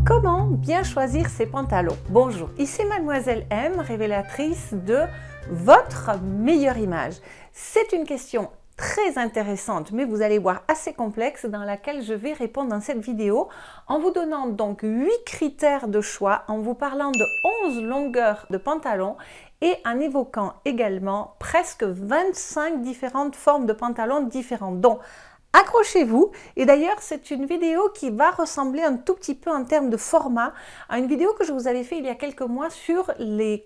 Comment bien choisir ses pantalons? Bonjour, ici Mademoiselle M, révélatrice de votre meilleure image. C'est une question très intéressante, mais vous allez voir assez complexe, dans laquelle je vais répondre dans cette vidéo en vous donnant donc 8 critères de choix, en vous parlant de 11 longueurs de pantalons et en évoquant également presque 25 différentes formes de pantalons différentes. Donc, accrochez-vous, et d'ailleurs c'est une vidéo qui va ressembler un tout petit peu en termes de format à une vidéo que je vous avais fait il y a quelques mois sur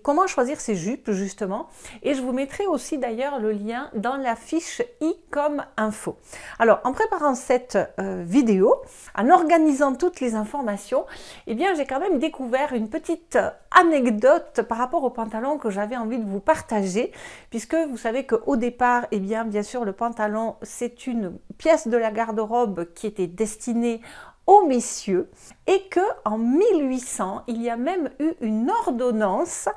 comment choisir ses jupes justement, et je vous mettrai aussi d'ailleurs le lien dans la fiche i comme info. Alors en préparant cette vidéo, en organisant toutes les informations, eh bien j'ai quand même découvert une petite anecdote par rapport au pantalon que j'avais envie de vous partager, puisque vous savez qu'au départ, eh bien sûr le pantalon c'est une pièce de la garde-robe qui était destinée aux messieurs, et que en 1800 il y a même eu une ordonnance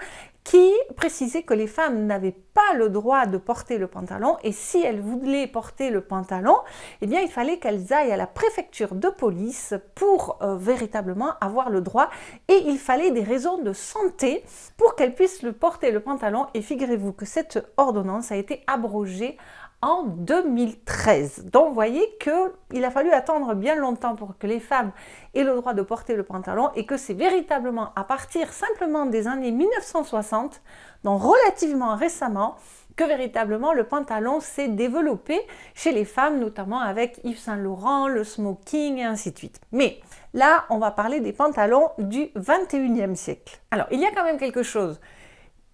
qui précisait que les femmes n'avaient pas le droit de porter le pantalon, et si elles voulaient porter le pantalon, eh bien il fallait qu'elles aillent à la préfecture de police pour véritablement avoir le droit, et il fallait des raisons de santé pour qu'elles puissent porter le pantalon, et figurez-vous que cette ordonnance a été abrogée en 2013. Donc vous voyez qu'il a fallu attendre bien longtemps pour que les femmes aient le droit de porter le pantalon, et que c'est véritablement à partir simplement des années 1960, donc relativement récemment, que véritablement le pantalon s'est développé chez les femmes, notamment avec Yves Saint Laurent, le smoking et ainsi de suite. Mais là, on va parler des pantalons du 21e siècle. Alors, il y a quand même quelque chose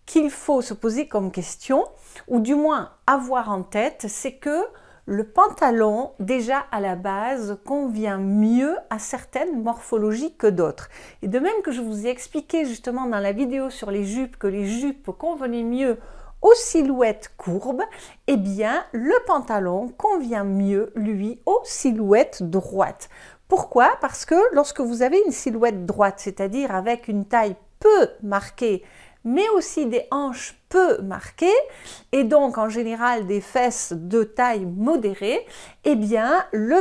qu'il faut se poser comme question, ou du moins avoir en tête, c'est que le pantalon, déjà à la base, convient mieux à certaines morphologies que d'autres. Et de même que je vous ai expliqué justement dans la vidéo sur les jupes que les jupes convenaient mieux aux silhouettes courbes, eh bien le pantalon convient mieux, lui, aux silhouettes droites. Pourquoi? Parce que lorsque vous avez une silhouette droite, c'est-à-dire avec une taille peu marquée, mais aussi des hanches peu marquées, et donc en général des fesses de taille modérée, eh bien le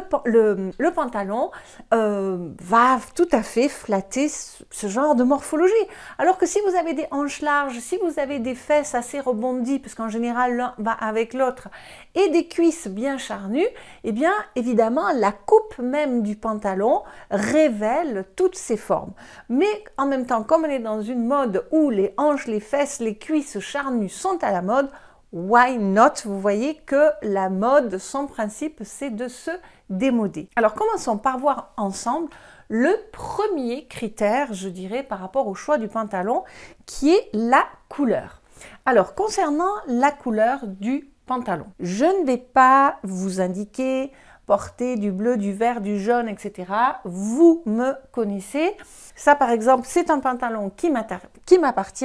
pantalon va tout à fait flatter ce genre de morphologie. Alors que si vous avez des hanches larges, si vous avez des fesses assez rebondies, parce qu'en général l'un va avec l'autre, et des cuisses bien charnues, eh bien évidemment la coupe même du pantalon révèle toutes ces formes. Mais en même temps, comme on est dans une mode où les hanches, les fesses, les cuisses charnues sont à la mode, why not? Vous voyez que la mode, son principe, c'est de se démoder. Alors commençons par voir ensemble le premier critère, je dirais, par rapport au choix du pantalon, qui est la couleur. Alors concernant la couleur du pantalon, je ne vais pas vous indiquer porter du bleu, du vert, du jaune, etc. Vous me connaissez. Ça, par exemple, c'est un pantalon qui m'appartient.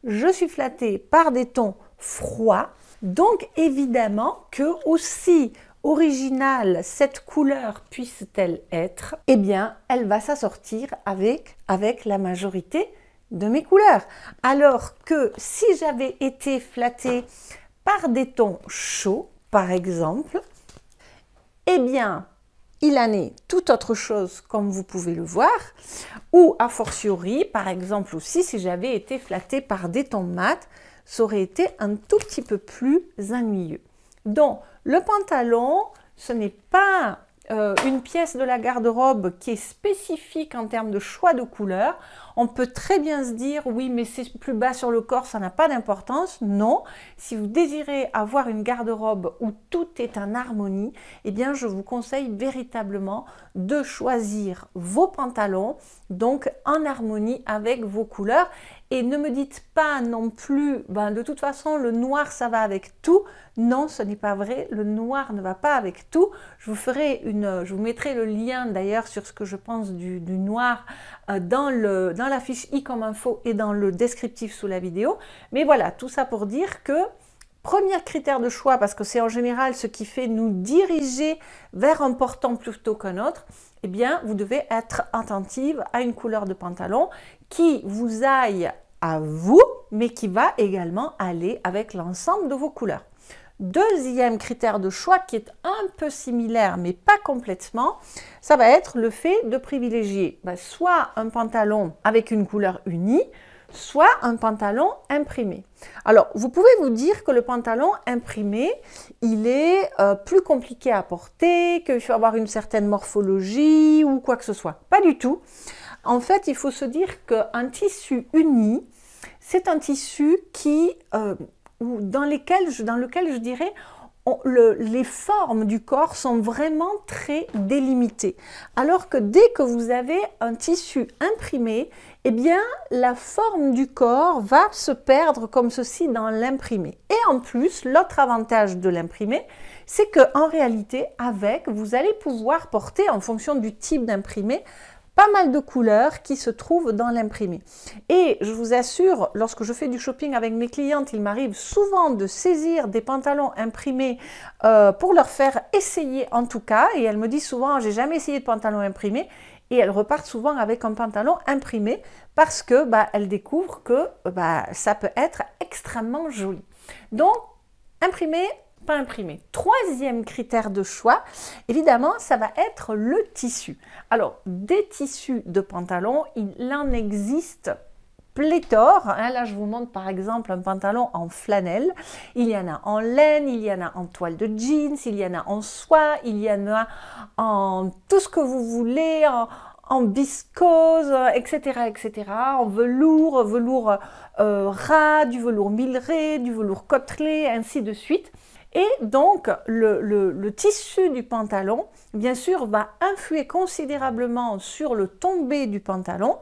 Je suis flattée par des tons froids, donc évidemment que aussi originale cette couleur puisse-t-elle être, eh bien elle va s'assortir avec la majorité de mes couleurs. Alors que si j'avais été flattée par des tons chauds, par exemple, eh bien il en est tout autre chose, comme vous pouvez le voir, ou a fortiori, par exemple aussi, si j'avais été flattée par des tons mat, ça aurait été un tout petit peu plus ennuyeux. Donc, le pantalon, ce n'est pas une pièce de la garde-robe qui est spécifique en termes de choix de couleur. On peut très bien se dire, oui, mais c'est plus bas sur le corps, ça n'a pas d'importance. Non, si vous désirez avoir une garde-robe où tout est en harmonie, eh bien, je vous conseille véritablement de choisir vos pantalons, donc en harmonie avec vos couleurs. Et ne me dites pas non plus, de toute façon, le noir, ça va avec tout. Non, ce n'est pas vrai, le noir ne va pas avec tout. Je vous mettrai le lien d'ailleurs sur ce que je pense du noir dans la fiche i comme info et dans le descriptif sous la vidéo. Mais voilà, tout ça pour dire que premier critère de choix, parce que c'est en général ce qui fait nous diriger vers un portant plutôt qu'un autre, eh bien vous devez être attentive à une couleur de pantalon qui vous aille à vous, mais qui va également aller avec l'ensemble de vos couleurs. Deuxième critère de choix qui est un peu similaire mais pas complètement, ça va être le fait de privilégier soit un pantalon avec une couleur unie, soit un pantalon imprimé. Alors, vous pouvez vous dire que le pantalon imprimé, il est plus compliqué à porter, qu'il faut avoir une certaine morphologie ou quoi que ce soit. Pas du tout. En fait, il faut se dire qu'un tissu uni, c'est un tissu qui, dans lequel je dirais, les formes du corps sont vraiment très délimitées. Alors que dès que vous avez un tissu imprimé, eh bien, la forme du corps va se perdre comme ceci dans l'imprimé. Et en plus, l'autre avantage de l'imprimé, c'est qu'en réalité, avec, vous allez pouvoir porter, en fonction du type d'imprimé, pas mal de couleurs qui se trouvent dans l'imprimé. Et je vous assure, lorsque je fais du shopping avec mes clientes, il m'arrive souvent de saisir des pantalons imprimés pour leur faire essayer en tout cas. Et elles me disent souvent, j'ai jamais essayé de pantalon imprimé. Et elles repartent souvent avec un pantalon imprimé parce que elles découvrent que ça peut être extrêmement joli. Donc, imprimé, pas imprimé. Troisième critère de choix, évidemment, ça va être le tissu. Alors, des tissus de pantalon, il en existe pléthore. Là, je vous montre par exemple un pantalon en flanelle. Il y en a en laine, il y en a en toile de jeans, il y en a en soie, il y en a en tout ce que vous voulez, en viscose, etc., etc., en velours, ras, du velours milleré, du velours côtelé, ainsi de suite. Et donc, le tissu du pantalon, bien sûr, va influer considérablement sur le tombé du pantalon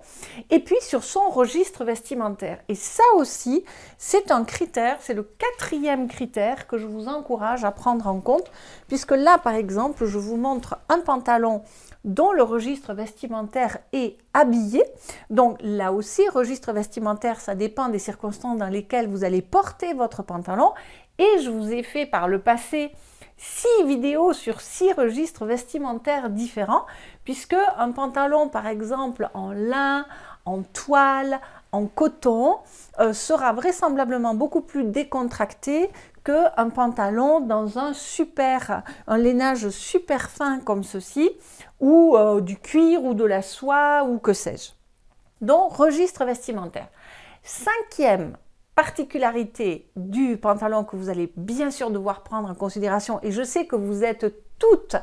et puis sur son registre vestimentaire. Et ça aussi, c'est un critère, c'est le quatrième critère que je vous encourage à prendre en compte, puisque là, par exemple, je vous montre un pantalon dont le registre vestimentaire est habillé. Donc là aussi, registre vestimentaire, ça dépend des circonstances dans lesquelles vous allez porter votre pantalon. Et je vous ai fait par le passé 6 vidéos sur 6 registres vestimentaires différents, puisque un pantalon, par exemple, en lin, en toile, en coton, sera vraisemblablement beaucoup plus décontracté qu'un pantalon dans un lainage super fin comme ceci, ou du cuir ou de la soie ou que sais-je. Donc, registre vestimentaire. Cinquième particularité du pantalon que vous allez bien sûr devoir prendre en considération, et je sais que vous êtes toutes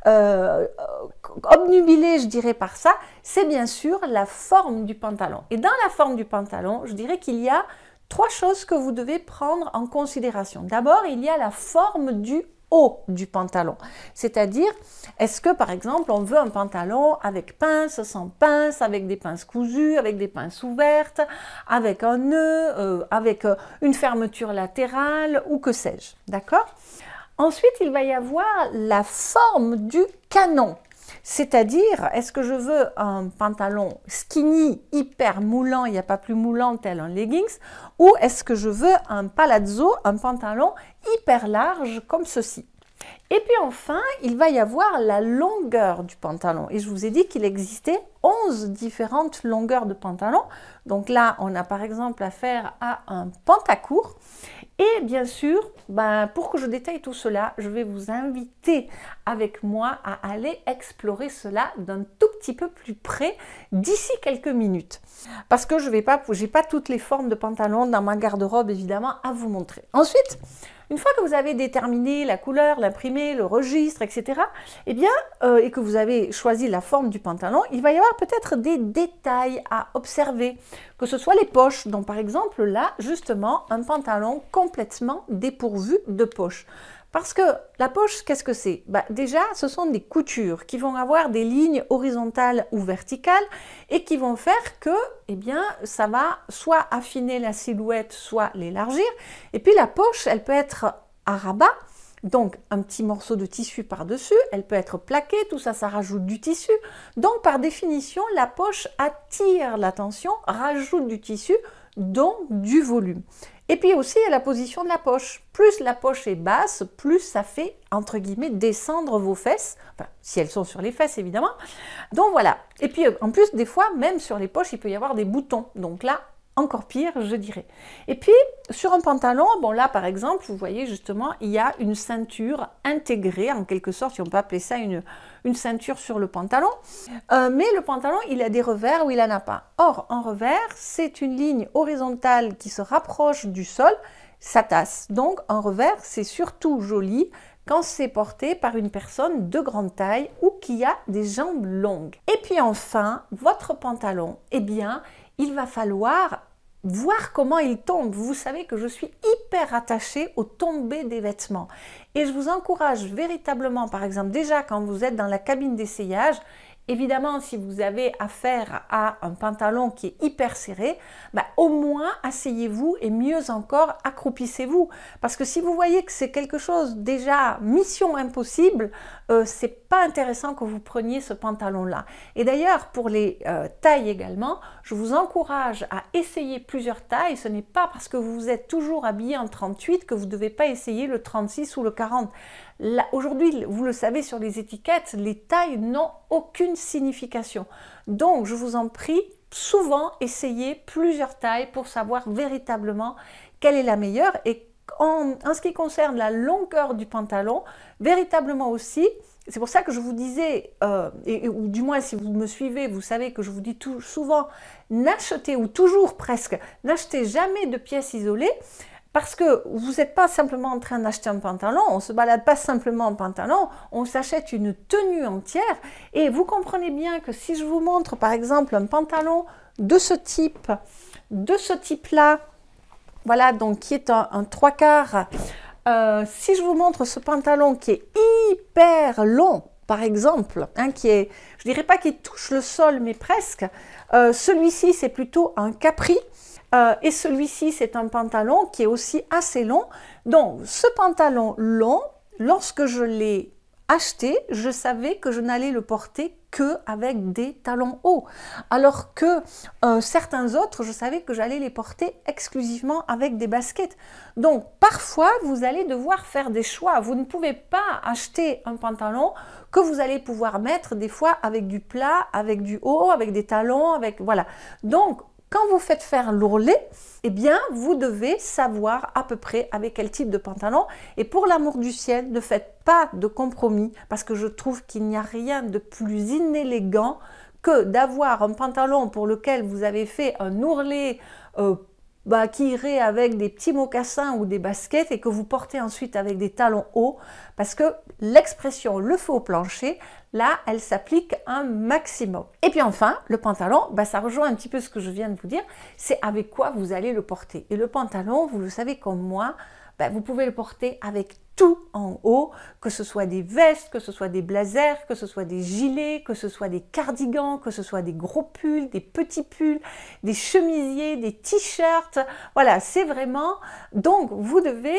obnubilées, je dirais, par ça, c'est bien sûr la forme du pantalon. Et dans la forme du pantalon, je dirais qu'il y a 3 choses que vous devez prendre en considération. D'abord, il y a la forme du haut du pantalon. C'est-à-dire, est-ce que par exemple, on veut un pantalon avec pince, sans pince, avec des pinces cousues, avec des pinces ouvertes, avec un nœud, avec une fermeture latérale ou que sais-je, d'accord? Ensuite, il va y avoir la forme du canon. C'est-à-dire, est-ce que je veux un pantalon skinny, hyper moulant, il n'y a pas plus moulant tel un leggings, ou est-ce que je veux un palazzo, un pantalon hyper large comme ceci? Et puis enfin, il va y avoir la longueur du pantalon. Et je vous ai dit qu'il existait 11 différentes longueurs de pantalon. Donc là, on a par exemple affaire à un pantacourt. Et bien sûr, pour que je détaille tout cela, je vais vous inviter avec moi à aller explorer cela d'un tout petit peu plus près d'ici quelques minutes. Parce que je n'ai pas toutes les formes de pantalons dans ma garde-robe évidemment à vous montrer. Ensuite, une fois que vous avez déterminé la couleur, l'imprimé, le registre, etc., et que vous avez choisi la forme du pantalon, il va y avoir peut-être des détails à observer, que ce soit les poches. Donc par exemple là, justement, un pantalon complètement dépourvu de poche. Parce que la poche, qu'est-ce que c'est? Déjà, ce sont des coutures qui vont avoir des lignes horizontales ou verticales et qui vont faire que, ça va soit affiner la silhouette, soit l'élargir. Et puis la poche, elle peut être à rabat, donc un petit morceau de tissu par-dessus, elle peut être plaquée, tout ça, ça rajoute du tissu. Donc par définition, la poche attire l'attention, rajoute du tissu, donc du volume. Et puis aussi, il y a la position de la poche. Plus la poche est basse, plus ça fait, entre guillemets, descendre vos fesses. Enfin, si elles sont sur les fesses, évidemment. Donc voilà. Et puis, en plus, des fois, même sur les poches, il peut y avoir des boutons. Donc là, encore pire, je dirais. Et puis, sur un pantalon, bon là, par exemple, vous voyez justement, il y a une ceinture intégrée, en quelque sorte, si on peut appeler ça une ceinture sur le pantalon. Mais le pantalon, il a des revers ou il n'en a pas. Or, un revers, c'est une ligne horizontale qui se rapproche du sol, ça tasse. Donc, un revers, c'est surtout joli quand c'est porté par une personne de grande taille ou qui a des jambes longues. Et puis enfin, votre pantalon, eh bien, il va falloir voir comment il tombe. Vous savez que je suis hyper attachée au tombé des vêtements. Et je vous encourage véritablement, par exemple, déjà quand vous êtes dans la cabine d'essayage, évidemment, si vous avez affaire à un pantalon qui est hyper serré, au moins asseyez-vous et mieux encore, accroupissez-vous. Parce que si vous voyez que c'est quelque chose déjà mission impossible, c'est pas intéressant que vous preniez ce pantalon-là. Et d'ailleurs, pour les tailles également, je vous encourage à essayer plusieurs tailles. Ce n'est pas parce que vous êtes toujours habillé en 38 que vous ne devez pas essayer le 36 ou le 40. Aujourd'hui, vous le savez sur les étiquettes, les tailles n'ont aucune signification. Donc, je vous en prie, souvent, essayez plusieurs tailles pour savoir véritablement quelle est la meilleure. Et en ce qui concerne la longueur du pantalon, véritablement aussi, c'est pour ça que je vous disais, ou du moins si vous me suivez, vous savez que je vous dis souvent, n'achetez, ou toujours presque, n'achetez jamais de pièces isolées, parce que vous n'êtes pas simplement en train d'acheter un pantalon, on ne se balade pas simplement en pantalon, on s'achète une tenue entière. Et vous comprenez bien que si je vous montre par exemple un pantalon de ce type-là, voilà, donc qui est un 3/4, si je vous montre ce pantalon qui est hyper long, par exemple, qui est, je dirais pas qu'il touche le sol, mais presque, celui-ci c'est plutôt un capri. Et celui-ci, c'est un pantalon qui est aussi assez long. Donc, ce pantalon long, lorsque je l'ai acheté, je savais que je n'allais le porter qu'avec des talons hauts. Alors que certains autres, je savais que j'allais les porter exclusivement avec des baskets. Donc, parfois, vous allez devoir faire des choix. Vous ne pouvez pas acheter un pantalon que vous allez pouvoir mettre des fois avec du plat, avec du haut, avec des talons, avec... Voilà. Donc, quand vous faites faire l'ourlet, eh bien, vous devez savoir à peu près avec quel type de pantalon. Et pour l'amour du ciel, ne faites pas de compromis parce que je trouve qu'il n'y a rien de plus inélégant que d'avoir un pantalon pour lequel vous avez fait un ourlet qui irait avec des petits mocassins ou des baskets et que vous portez ensuite avec des talons hauts parce que l'expression le feu au plancher, là, elle s'applique un maximum. Et puis enfin, le pantalon, ça rejoint un petit peu ce que je viens de vous dire, c'est avec quoi vous allez le porter. Et le pantalon, vous le savez comme moi, vous pouvez le porter avec tout en haut, que ce soit des vestes, que ce soit des blazers, que ce soit des gilets, que ce soit des cardigans, que ce soit des gros pulls, des petits pulls, des chemisiers, des t-shirts. Voilà, c'est vraiment... Donc, vous devez,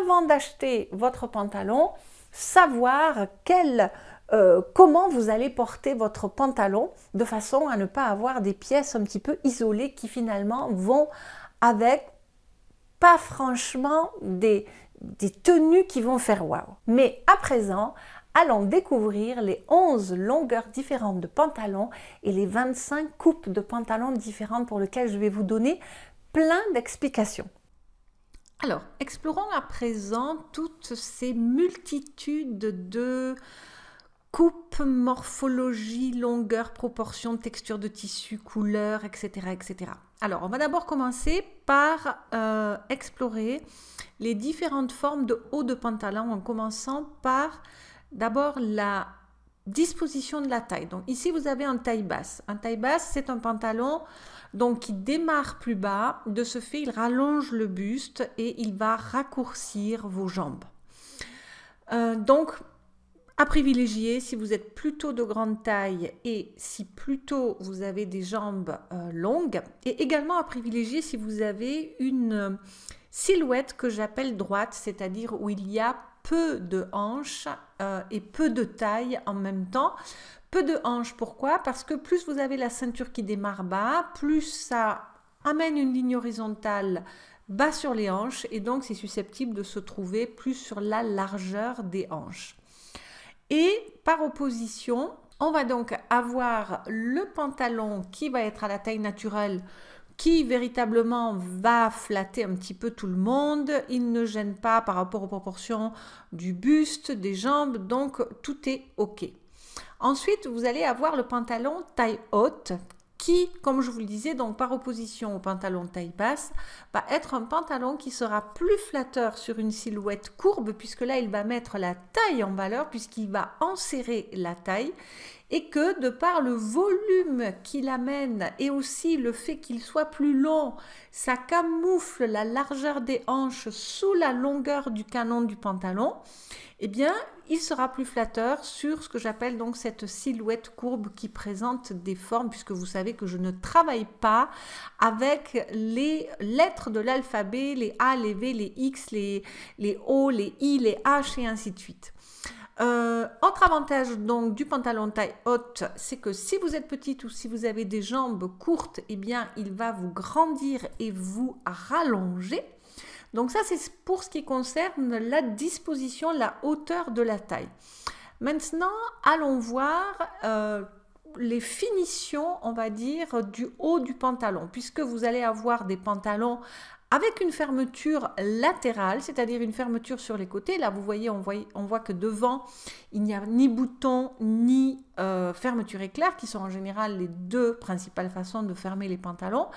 avant d'acheter votre pantalon, savoir comment vous allez porter votre pantalon de façon à ne pas avoir des pièces un petit peu isolées qui finalement vont avec pas franchement des tenues qui vont faire waouh. Mais à présent, allons découvrir les 11 longueurs différentes de pantalons et les 25 coupes de pantalons différentes pour lesquelles je vais vous donner plein d'explications. Alors, explorons à présent toutes ces multitudes de coupe, morphologie, longueur, proportion, texture de tissu, couleur, etc., etc. Alors, on va d'abord commencer par explorer les différentes formes de haut de pantalon en commençant par d'abord la disposition de la taille. Donc ici, vous avez un taille basse. Un taille basse, c'est un pantalon donc qui démarre plus bas. De ce fait, il rallonge le buste et il va raccourcir vos jambes. Donc, à privilégier si vous êtes plutôt de grande taille et si plutôt vous avez des jambes longues. Et également à privilégier si vous avez une silhouette que j'appelle droite, c'est-à-dire où il y a peu de hanches et peu de taille en même temps. Peu de hanches, pourquoi? Parce que plus vous avez la ceinture qui démarre bas, plus ça amène une ligne horizontale bas sur les hanches et donc c'est susceptible de se trouver plus sur la largeur des hanches. Et par opposition, on va donc avoir le pantalon qui va être à la taille naturelle qui véritablement va flatter un petit peu tout le monde. Il ne gêne pas par rapport aux proportions du buste, des jambes, donc tout est OK. Ensuite, vous allez avoir le pantalon taille haute qui, comme je vous le disais, donc par opposition au pantalon taille basse, va être un pantalon qui sera plus flatteur sur une silhouette courbe, puisque là, il va mettre la taille en valeur, puisqu'il va enserrer la taille, et que de par le volume qu'il amène et aussi le fait qu'il soit plus long, ça camoufle la largeur des hanches sous la longueur du canon du pantalon, eh bien, il sera plus flatteur sur ce que j'appelle donc cette silhouette courbe qui présente des formes, puisque vous savez que je ne travaille pas avec les lettres de l'alphabet, les A, les V, les X, les O, les I, les H et ainsi de suite. Autre avantage donc du pantalon taille haute, c'est que si vous êtes petite ou si vous avez des jambes courtes, eh bien, il va vous grandir et vous rallonger. Donc ça, c'est pour ce qui concerne la disposition, la hauteur de la taille. Maintenant, allons voir les finitions, on va dire, du haut du pantalon, puisque vous allez avoir des pantalons avec une fermeture latérale, c'est-à-dire une fermeture sur les côtés. Là, vous voyez, on voit que devant, il n'y a ni bouton ni fermeture éclair, qui sont en général les deux principales façons de fermer les pantalons.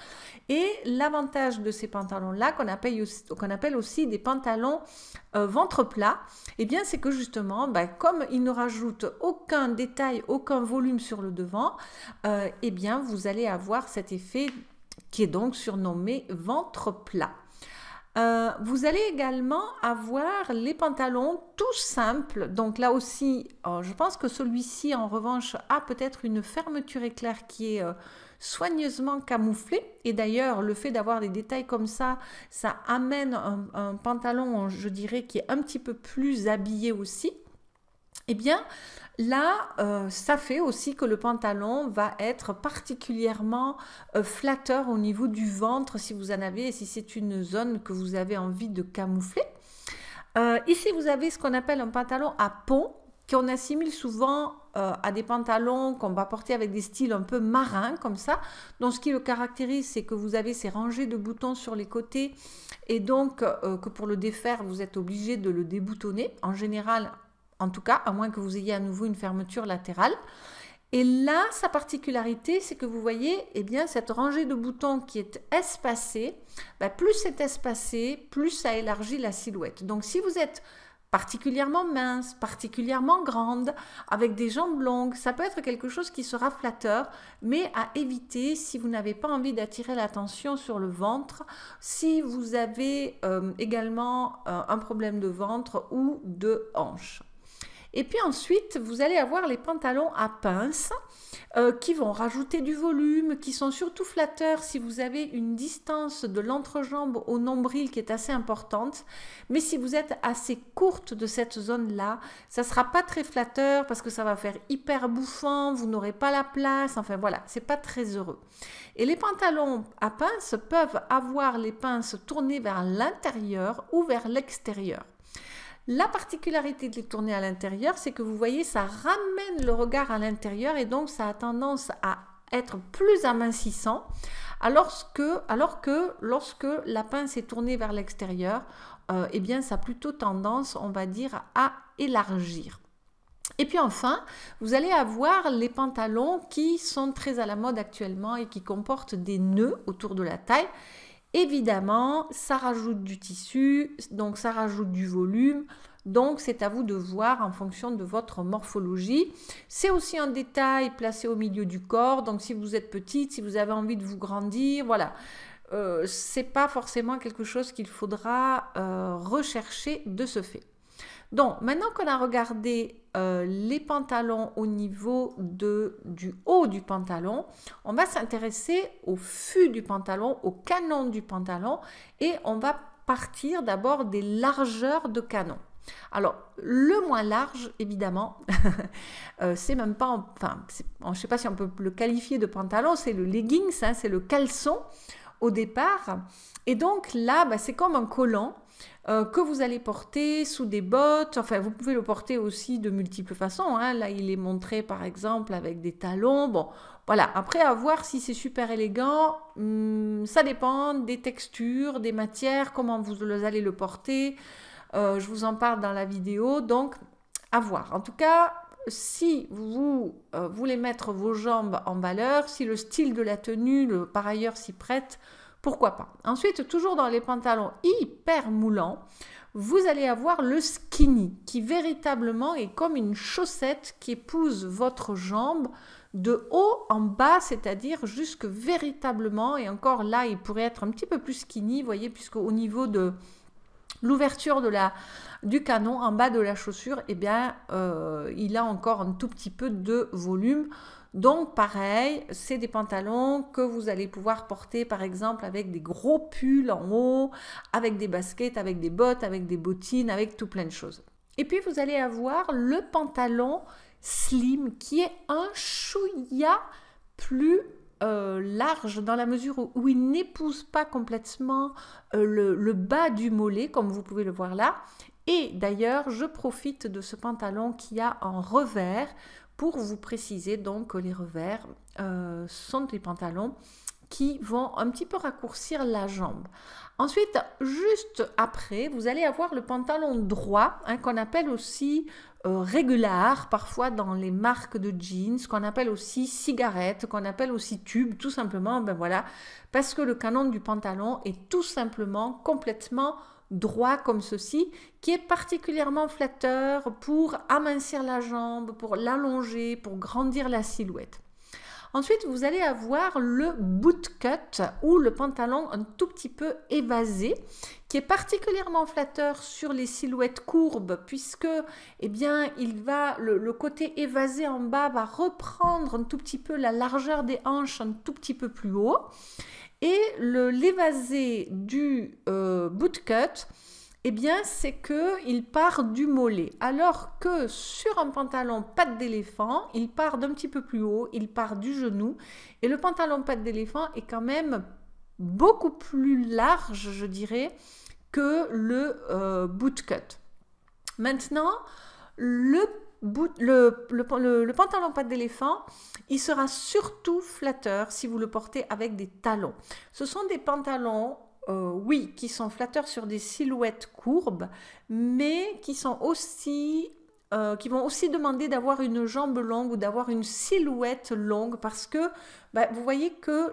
Et l'avantage de ces pantalons-là, qu'on appelle aussi des pantalons ventre plat, eh bien, c'est que justement, comme ils ne rajoutent aucun détail, aucun volume sur le devant, eh bien, vous allez avoir cet effet qui est donc surnommé ventre plat. Vous allez également avoir les pantalons tout simples. Donc là aussi, je pense que celui-ci, en revanche, a peut-être une fermeture éclair qui est soigneusement camouflée. Et d'ailleurs, le fait d'avoir des détails comme ça amène un pantalon, je dirais, qui est un petit peu plus habillé aussi. Eh bien, là, ça fait aussi que le pantalon va être particulièrement flatteur au niveau du ventre, si vous en avez, et si c'est une zone que vous avez envie de camoufler. Ici, vous avez ce qu'on appelle un pantalon à pont, qu'on assimile souvent à des pantalons qu'on va porter avec des styles un peu marins, comme ça. Donc, ce qui le caractérise, c'est que vous avez ces rangées de boutons sur les côtés, et donc que pour le défaire, vous êtes obligé de le déboutonner. En général, en tout cas, à moins que vous ayez à nouveau une fermeture latérale. Et là, sa particularité, c'est que vous voyez, eh bien, cette rangée de boutons qui est espacée, plus c'est espacé, plus ça élargit la silhouette. Donc, si vous êtes particulièrement mince, particulièrement grande, avec des jambes longues, ça peut être quelque chose qui sera flatteur, mais à éviter si vous n'avez pas envie d'attirer l'attention sur le ventre, si vous avez également un problème de ventre ou de hanche. Et puis ensuite, vous allez avoir les pantalons à pinces qui vont rajouter du volume, qui sont surtout flatteurs si vous avez une distance de l'entrejambe au nombril qui est assez importante. Mais si vous êtes assez courte de cette zone-là, ça ne sera pas très flatteur parce que ça va faire hyper bouffant, vous n'aurez pas la place, enfin voilà, c'est pas très heureux. Et les pantalons à pinces peuvent avoir les pinces tournées vers l'intérieur ou vers l'extérieur. La particularité de les tourner à l'intérieur, c'est que vous voyez, ça ramène le regard à l'intérieur et donc ça a tendance à être plus amincissant, alors que lorsque la pince est tournée vers l'extérieur, eh bien, ça a plutôt tendance, on va dire, à élargir. Et puis enfin, vous allez avoir les pantalons qui sont très à la mode actuellement et qui comportent des nœuds autour de la taille. Évidemment, ça rajoute du tissu, donc ça rajoute du volume, donc c'est à vous de voir en fonction de votre morphologie. C'est aussi un détail placé au milieu du corps, donc si vous êtes petite, si vous avez envie de vous grandir, voilà. C'est pas forcément quelque chose qu'il faudra rechercher de ce fait. Donc, maintenant qu'on a regardé les pantalons au niveau du haut du pantalon, on va s'intéresser au fût du pantalon, au canon du pantalon, et on va partir d'abord des largeurs de canon. Alors, le moins large, évidemment, c'est même pas, enfin, je ne sais pas si on peut le qualifier de pantalon, c'est le leggings, hein, c'est le caleçon au départ. Et donc là, c'est comme un collant que vous allez porter sous des bottes. Enfin, vous pouvez le porter aussi de multiples façons, hein. Là, il est montré par exemple avec des talons. Bon, Voilà, après à voir si c'est super élégant, ça dépend des textures, des matières, comment vous allez le porter. Je vous en parle dans la vidéo, donc à voir. En tout cas, si vous voulez mettre vos jambes en valeur, si le style de la tenue, par ailleurs, s'y prête, pourquoi pas. Ensuite, toujours dans les pantalons hyper moulants, vous allez avoir le skinny, qui véritablement est comme une chaussette qui épouse votre jambe de haut en bas, c'est-à-dire jusque véritablement, et encore là, il pourrait être un petit peu plus skinny, vous voyez, puisqu'au niveau de l'ouverture du canon en bas de la chaussure, eh bien, il a encore un tout petit peu de volume. Donc, pareil, c'est des pantalons que vous allez pouvoir porter, par exemple, avec des gros pulls en haut, avec des baskets, avec des bottes, avec des bottines, avec tout plein de choses. Et puis, vous allez avoir le pantalon slim, qui est un chouïa plus large dans la mesure où il n'épouse pas complètement le bas du mollet, comme vous pouvez le voir là. Et d'ailleurs, je profite de ce pantalon qui a un revers pour vous préciser donc que les revers sont des pantalons qui vont un petit peu raccourcir la jambe. Ensuite, juste après, vous allez avoir le pantalon droit, hein, qu'on appelle aussi régular, parfois dans les marques de jeans, qu'on appelle aussi cigarette, qu'on appelle aussi tube, tout simplement, ben voilà, parce que le canon du pantalon est tout simplement complètement droit comme ceci, qui est particulièrement flatteur pour amincir la jambe, pour l'allonger, pour grandir la silhouette. Ensuite, vous allez avoir le bootcut ou le pantalon un tout petit peu évasé, qui est particulièrement flatteur sur les silhouettes courbes, puisque eh bien, le côté évasé en bas va reprendre un tout petit peu la largeur des hanches un tout petit peu plus haut. Et l'évasé du bootcut, eh bien, c'est qu'il part du mollet. Alors que sur un pantalon patte d'éléphant, il part d'un petit peu plus haut, il part du genou. Et le pantalon patte d'éléphant est quand même beaucoup plus large, je dirais, que le bootcut. Maintenant, le pantalon patte d'éléphant, il sera surtout flatteur si vous le portez avec des talons. Ce sont des pantalons, oui, qui sont flatteurs sur des silhouettes courbes, mais qui sont aussi qui vont aussi demander d'avoir une jambe longue ou d'avoir une silhouette longue, parce que vous voyez que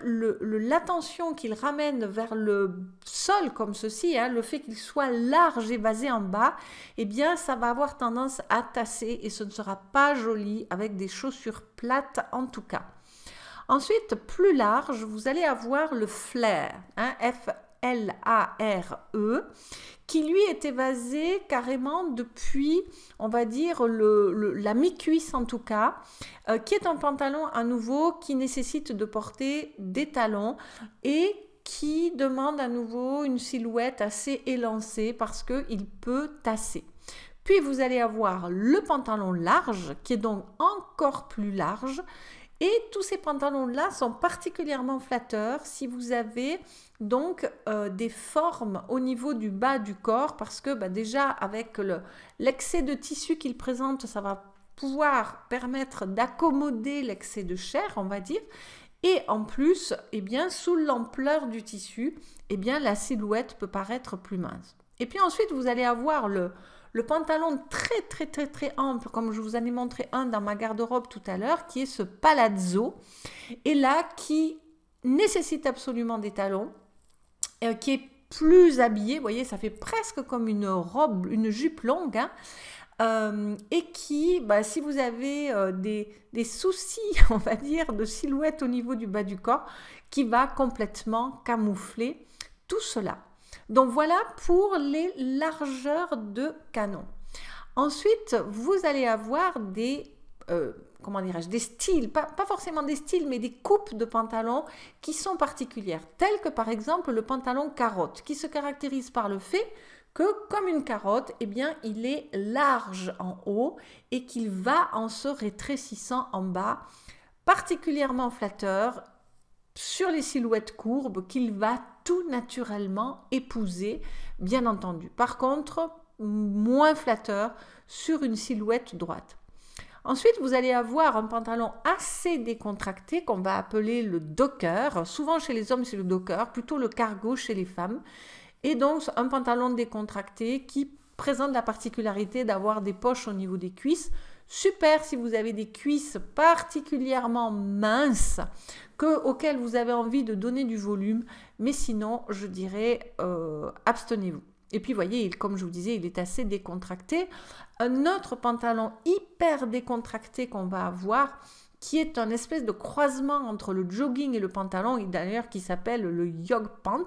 l'attention qu'il ramène vers le sol comme ceci, hein, le fait qu'il soit large et basé en bas, eh bien ça va avoir tendance à tasser et ce ne sera pas joli avec des chaussures plates en tout cas. Ensuite, plus large, vous allez avoir le flare, hein, F-L-A-R-E, qui lui est évasé carrément depuis, on va dire, la mi-cuisse en tout cas, qui est un pantalon à nouveau qui nécessite de porter des talons et qui demande à nouveau une silhouette assez élancée parce qu'il peut tasser. Puis vous allez avoir le pantalon large qui est donc encore plus large. Et tous ces pantalons-là sont particulièrement flatteurs si vous avez donc des formes au niveau du bas du corps, parce que déjà avec l'excès de tissu qu'il présente, ça va pouvoir permettre d'accommoder l'excès de chair, on va dire. Et en plus, eh bien, sous l'ampleur du tissu, eh bien, la silhouette peut paraître plus mince. Et puis ensuite, vous allez avoir le pantalon très ample, comme je vous en ai montré un dans ma garde-robe tout à l'heure, qui est ce palazzo, et là, qui nécessite absolument des talons, qui est plus habillé, vous voyez, ça fait presque comme une robe, une jupe longue, hein, et qui, si vous avez des soucis, on va dire, de silhouette au niveau du bas du corps, qui va complètement camoufler tout cela. Donc voilà pour les largeurs de canon. Ensuite, vous allez avoir des, comment dirais-je, des styles, pas forcément des styles, mais des coupes de pantalons qui sont particulières, telles que par exemple le pantalon carotte, qui se caractérise par le fait que, comme une carotte, eh bien, il est large en haut et qu'il va en se rétrécissant en bas, particulièrement flatteur sur les silhouettes courbes qu'il va tout naturellement épouser, bien entendu. Par contre, moins flatteur sur une silhouette droite. Ensuite, vous allez avoir un pantalon assez décontracté qu'on va appeler le docker. Souvent chez les hommes, c'est le docker, plutôt le cargo chez les femmes. Et donc, un pantalon décontracté qui présente la particularité d'avoir des poches au niveau des cuisses. Super si vous avez des cuisses particulièrement minces auxquelles vous avez envie de donner du volume. Mais sinon, je dirais, abstenez-vous. Et puis, vous voyez, comme je vous disais, il est assez décontracté. Un autre pantalon hyper décontracté qu'on va avoir, qui est un espèce de croisement entre le jogging et le pantalon, et d'ailleurs qui s'appelle le jog pant.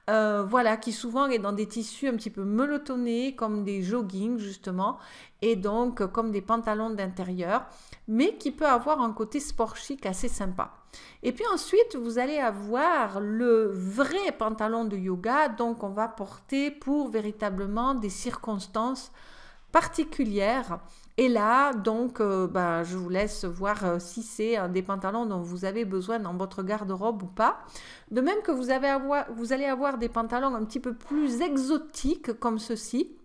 Voilà, qui souvent est dans des tissus un petit peu melotonnés, comme des joggings justement, et donc comme des pantalons d'intérieur, mais qui peut avoir un côté sport chic assez sympa. Et puis ensuite, vous allez avoir le vrai pantalon de yoga, donc on va porter pour véritablement des circonstances particulières. Et là, donc, je vous laisse voir si c'est des pantalons dont vous avez besoin dans votre garde-robe ou pas. De même que vous allez avoir des pantalons un petit peu plus exotiques comme ceci,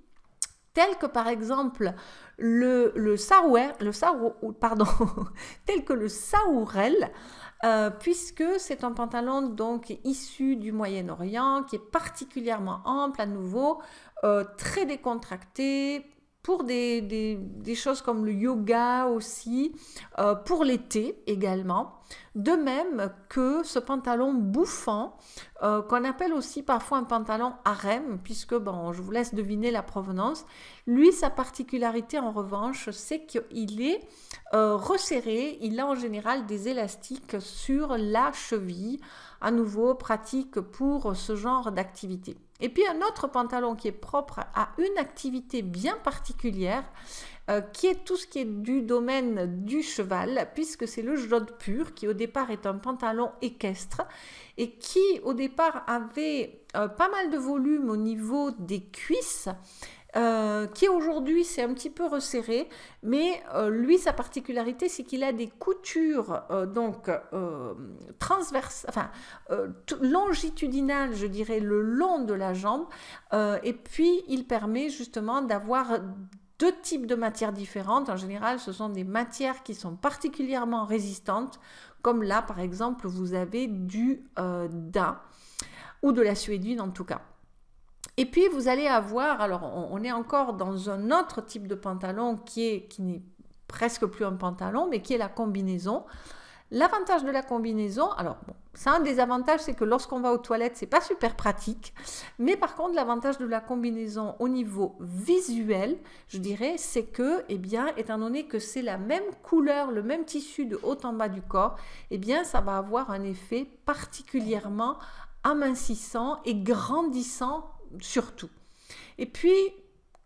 tels que par exemple le saourel, puisque c'est un pantalon donc issu du Moyen-Orient, qui est particulièrement ample à nouveau, très décontracté, pour des choses comme le yoga aussi, pour l'été également. De même que ce pantalon bouffant, qu'on appelle aussi parfois un pantalon harem, puisque, bon, je vous laisse deviner la provenance. Lui, sa particularité en revanche, c'est qu'il est resserré. Il a en général des élastiques sur la cheville, à nouveau pratique pour ce genre d'activité. Et puis un autre pantalon qui est propre à une activité bien particulière, qui est tout ce qui est du domaine du cheval, puisque c'est le jodhpur, qui au départ est un pantalon équestre et qui au départ avait pas mal de volume au niveau des cuisses, qui aujourd'hui c'est un petit peu resserré, mais lui sa particularité c'est qu'il a des coutures transverses, longitudinales, je dirais, le long de la jambe, et puis il permet justement d'avoir deux types de matières différentes. En général, ce sont des matières qui sont particulièrement résistantes, comme là par exemple vous avez du daim ou de la suédine en tout cas. Et puis vous allez avoir, alors on est encore dans un autre type de pantalon qui n'est presque plus un pantalon, mais qui est la combinaison. L'avantage de la combinaison, alors bon, ça a un des avantages, c'est que lorsqu'on va aux toilettes, c'est pas super pratique. Mais par contre, l'avantage de la combinaison au niveau visuel, je dirais, c'est que, eh bien, étant donné que c'est la même couleur, le même tissu de haut en bas du corps, eh bien, ça va avoir un effet particulièrement amincissant et grandissant surtout. Et puis,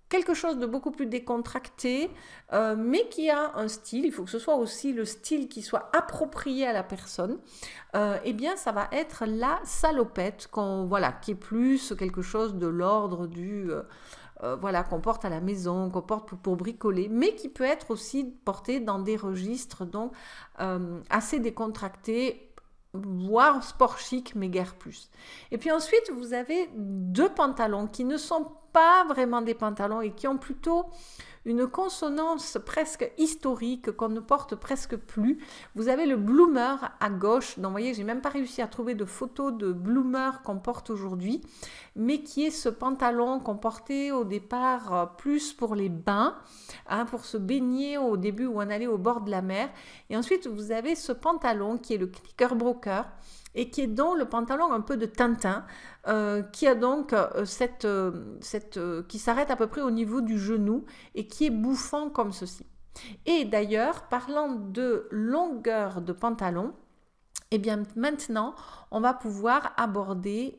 quelque chose de beaucoup plus décontracté, mais qui a un style, il faut que ce soit aussi le style qui soit approprié à la personne, eh bien ça va être la salopette, qui est plus quelque chose de l'ordre du... qu'on porte à la maison, qu'on porte pour bricoler, mais qui peut être aussi porté dans des registres donc, assez décontractés, voire sport chic, mais guère plus. Et puis ensuite, vous avez deux pantalons qui ne sont pas vraiment des pantalons et qui ont plutôt une consonance presque historique qu'on ne porte presque plus. Vous avez le bloomer à gauche. Donc, vous voyez, j'ai même pas réussi à trouver de photos de bloomer qu'on porte aujourd'hui, mais qui est ce pantalon qu'on portait au départ plus pour les bains, pour se baigner au début où on allait au bord de la mer. Et ensuite, vous avez ce pantalon qui est le knickerbocker, et qui est donc le pantalon un peu de Tintin, qui a donc qui s'arrête à peu près au niveau du genou et qui est bouffant comme ceci. Et d'ailleurs, parlant de longueur de pantalon, eh bien maintenant, on va pouvoir aborder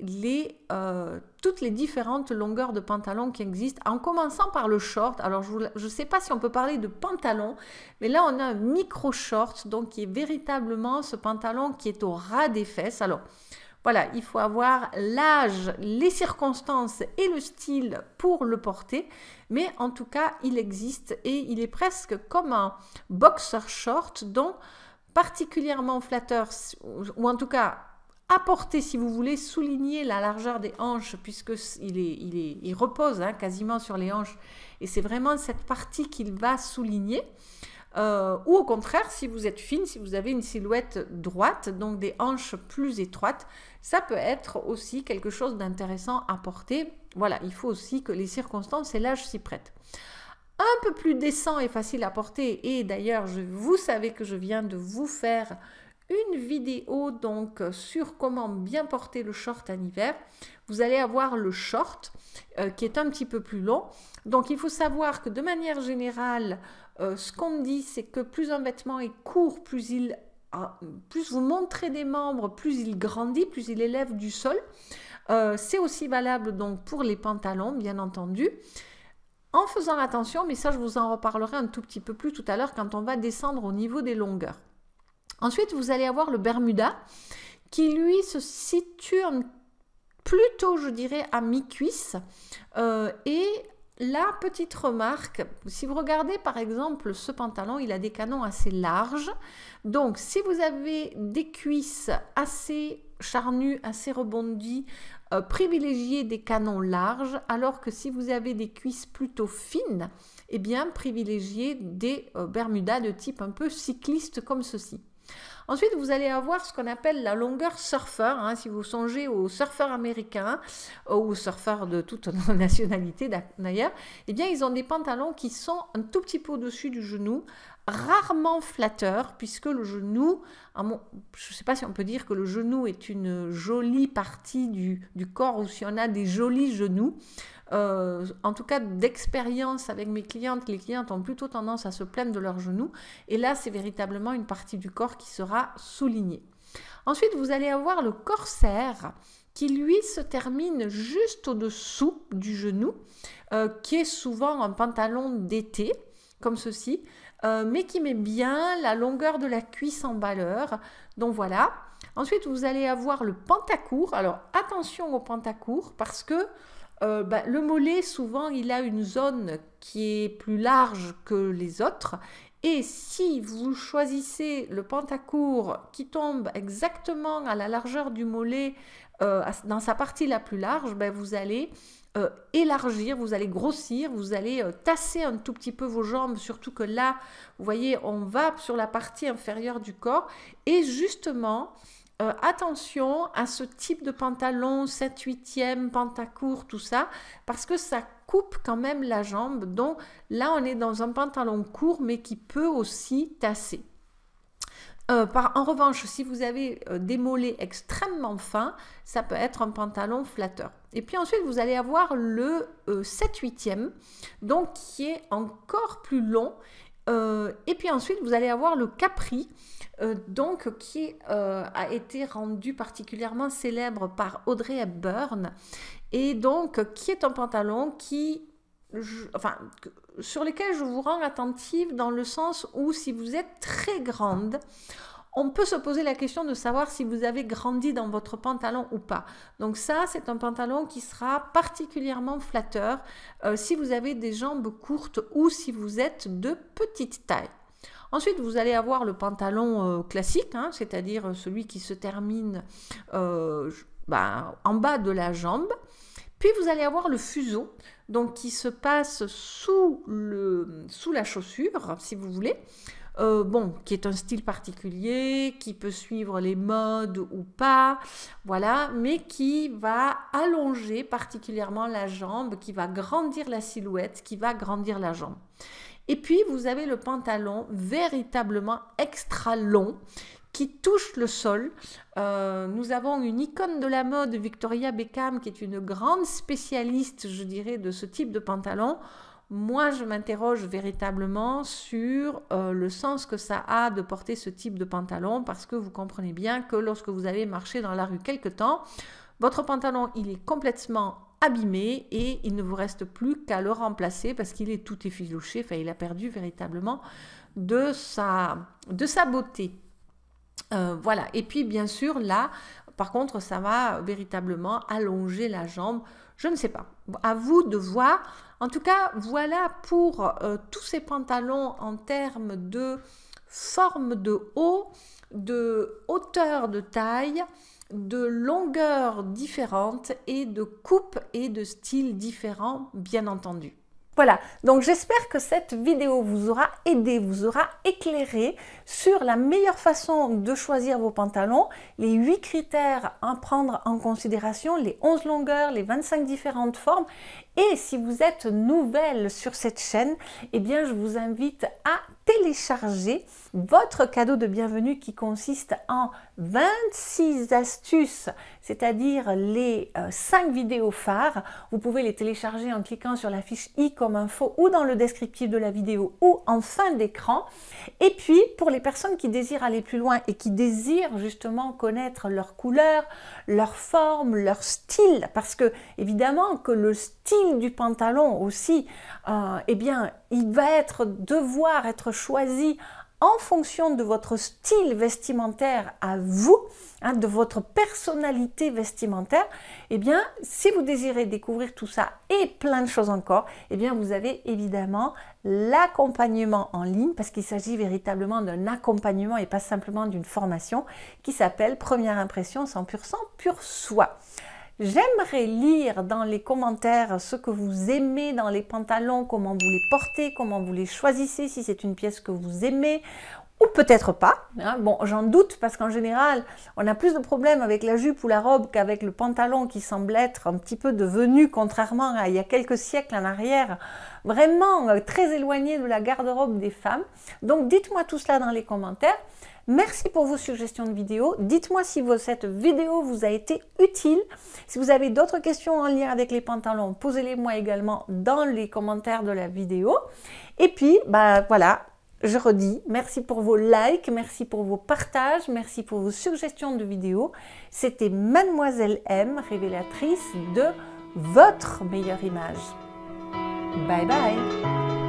toutes les différentes longueurs de pantalon qui existent, en commençant par le short. Alors, je ne sais pas si on peut parler de pantalon, mais là, on a un micro-short, donc qui est véritablement ce pantalon qui est au ras des fesses. Alors, voilà, il faut avoir l'âge, les circonstances et le style pour le porter, mais en tout cas, il existe et il est presque comme un boxer short, donc particulièrement flatteur, ou en tout cas apporter, si vous voulez, souligner la largeur des hanches, puisque il repose hein, quasiment sur les hanches, et c'est vraiment cette partie qu'il va souligner. Ou au contraire, si vous êtes fine, si vous avez une silhouette droite, donc des hanches plus étroites, ça peut être aussi quelque chose d'intéressant à porter. Voilà, il faut aussi que les circonstances et l'âge s'y prêtent. Un peu plus décent et facile à porter, et d'ailleurs, vous savez que je viens de vous faire une vidéo donc sur comment bien porter le short en hiver. Vous allez avoir le short qui est un petit peu plus long. Donc il faut savoir que de manière générale, ce qu'on dit, c'est que plus un vêtement est court, plus vous montrez des membres, plus il grandit, plus il élève du sol. C'est aussi valable donc pour les pantalons, bien entendu. En faisant attention, mais ça je vous en reparlerai un tout petit peu plus tout à l'heure quand on va descendre au niveau des longueurs. Ensuite, vous allez avoir le Bermuda qui, lui, se situe plutôt, je dirais, à mi-cuisse. Et la petite remarque, si vous regardez par exemple ce pantalon, il a des canons assez larges. Donc, si vous avez des cuisses assez charnues, assez rebondies, privilégiez des canons larges, alors que si vous avez des cuisses plutôt fines, eh bien, privilégiez des Bermudas de type un peu cycliste comme ceci. Ensuite, vous allez avoir ce qu'on appelle la longueur surfeur. Hein, si vous songez aux surfeurs américains ou aux surfeurs de toute nationalité d'ailleurs, eh bien, ils ont des pantalons qui sont un tout petit peu au-dessus du genou, rarement flatteurs, puisque le genou, je ne sais pas si on peut dire que le genou est une jolie partie du corps ou si on a des jolis genoux. En tout cas d'expérience avec mes clientes, les clientes ont plutôt tendance à se plaindre de leurs genoux et là c'est véritablement une partie du corps qui sera soulignée. Ensuite vous allez avoir le corsaire qui lui se termine juste au-dessous du genou, qui est souvent un pantalon d'été comme ceci, mais qui met bien la longueur de la cuisse en valeur. Donc voilà. Ensuite vous allez avoir le pantacourt. Alors attention au pantacourt parce que le mollet, souvent, il a une zone qui est plus large que les autres. Et si vous choisissez le pantacourt qui tombe exactement à la largeur du mollet, dans sa partie la plus large, vous allez élargir, vous allez grossir, vous allez tasser un tout petit peu vos jambes, surtout que là, vous voyez, on va sur la partie inférieure du corps. Et justement... attention à ce type de pantalon, 7/8e, pantacourt, tout ça, parce que ça coupe quand même la jambe. Donc là, on est dans un pantalon court, mais qui peut aussi tasser. En revanche, si vous avez des mollets extrêmement fins, ça peut être un pantalon flatteur. Et puis ensuite, vous allez avoir le 7/8e, donc qui est encore plus long. Et puis ensuite, vous allez avoir le capri, donc qui a été rendu particulièrement célèbre par Audrey Hepburn, et donc qui est un pantalon sur lequel je vous rends attentive dans le sens où si vous êtes très grande, on peut se poser la question de savoir si vous avez grandi dans votre pantalon ou pas. Donc ça, c'est un pantalon qui sera particulièrement flatteur si vous avez des jambes courtes ou si vous êtes de petite taille. Ensuite, vous allez avoir le pantalon classique, hein, c'est-à-dire celui qui se termine en bas de la jambe. Puis vous allez avoir le fuseau, donc qui se passe sous la chaussure, si vous voulez. Qui est un style particulier, qui peut suivre les modes ou pas, voilà, mais qui va allonger particulièrement la jambe, qui va grandir la silhouette, qui va grandir la jambe. Et puis, vous avez le pantalon véritablement extra long, qui touche le sol. Nous avons une icône de la mode, Victoria Beckham, qui est une grande spécialiste, je dirais, de ce type de pantalon. Moi, je m'interroge véritablement sur le sens que ça a de porter ce type de pantalon, parce que vous comprenez bien que lorsque vous allez marcher dans la rue quelque temps, votre pantalon, il est complètement abîmé et il ne vous reste plus qu'à le remplacer parce qu'il est tout effiloché, il a perdu véritablement de sa beauté. Voilà, et puis bien sûr, là, par contre, ça va véritablement allonger la jambe. Je ne sais pas, à vous de voir. En tout cas, voilà pour tous ces pantalons en termes de forme de haut, de hauteur de taille, de longueurs différentes et de coupes et de styles différents, bien entendu. Voilà, donc j'espère que cette vidéo vous aura aidé, vous aura éclairé sur la meilleure façon de choisir vos pantalons, les 8 critères à prendre en considération, les 11 longueurs, les 25 différentes formes. Et si vous êtes nouvelle sur cette chaîne, eh bien je vous invite à télécharger votre cadeau de bienvenue qui consiste en 26 astuces, c'est-à-dire les 5 vidéos phares. Vous pouvez les télécharger en cliquant sur la fiche i comme info ou dans le descriptif de la vidéo ou en fin d'écran. Et puis pour les personnes qui désirent aller plus loin et qui désirent justement connaître leur couleur, leur forme, leur style, parce que évidemment que le style du pantalon aussi, eh bien il va devoir être choisi en fonction de votre style vestimentaire à vous, hein, de votre personnalité vestimentaire. Eh bien, si vous désirez découvrir tout ça et plein de choses encore, eh bien, vous avez évidemment l'accompagnement en ligne, parce qu'il s'agit véritablement d'un accompagnement et pas simplement d'une formation, qui s'appelle Première Impression 100% Pur Soi. J'aimerais lire dans les commentaires ce que vous aimez dans les pantalons, comment vous les portez, comment vous les choisissez, si c'est une pièce que vous aimez ou peut-être pas. Hein. Bon, j'en doute parce qu'en général, on a plus de problèmes avec la jupe ou la robe qu'avec le pantalon qui semble être un petit peu devenu, contrairement à il y a quelques siècles en arrière, vraiment très éloigné de la garde-robe des femmes. Donc dites-moi tout cela dans les commentaires. Merci pour vos suggestions de vidéos. Dites-moi si cette vidéo vous a été utile. Si vous avez d'autres questions en lien avec les pantalons, posez-les-moi également dans les commentaires de la vidéo. Et puis, bah voilà, je redis, merci pour vos likes, merci pour vos partages, merci pour vos suggestions de vidéos. C'était Mademoiselle M, révélatrice de votre meilleure image. Bye bye.